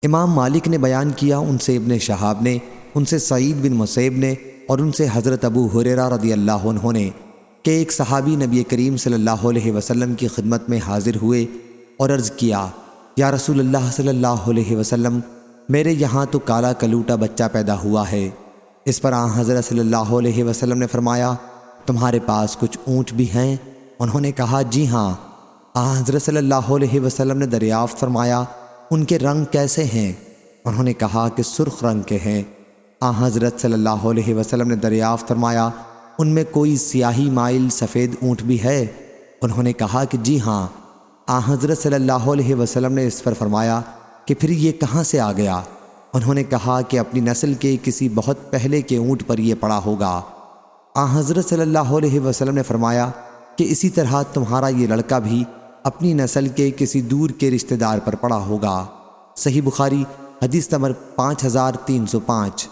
امام مالک نے بیان کیا ان سے ابن شہاب نے، ان سے سعید بن مسیب نے، اور ان سے حضرت ابو ہریرہ رضی اللہ عنہ نے کہ ایک صحابی نبی کریم صلی اللہ علیہ وسلم کی خدمت میں حاضر ہوئے اور عرض کیا، یا رسول اللہ صلی اللہ علیہ وسلم، میرے یہاں تو کالا کلوٹا بچہ پیدا ہوا ہے۔ اس پر آن حضرت صلی اللہ علیہ وسلم نے فرمایا، تمہارے پاس کچھ اونٹ بھی ہیں؟ انہوں نے کہا، جی ہاں۔ آن حضرت صلی اللہ علیہ وسلم نے دریافت فرمایا، ان کے رنگ کیسے ہیں؟ انہوں نے کہا کہ سرخ رنگ کے ہیں۔ آن حضرت صلی اللہ علیہ وسلم نے دریافت فرمایا، ان میں کوئی سیاہی مائل سفید اونٹ بھی ہے؟ انہوں نے کہا کہ جی ہاں۔ آن حضرت صلی اللہ علیہ وسلم نے اس پر فرمایا کہ پھر یہ کہاں سے آ گیا؟ انہوں نے کہا کہ اپنی نسل کے کسی بہت پہلے کے اونٹ پر یہ پڑا ہوگا۔ آن حضرت صلی اللہ علیہ وسلم نے فرمایا کہ اسی طرح تمہارا یہ لڑکا بھی اپنی نسل کے کسی دور کے رشتہ دار پر پڑا ہوگا۔ صحیح بخاری حدیث نمبر 5305۔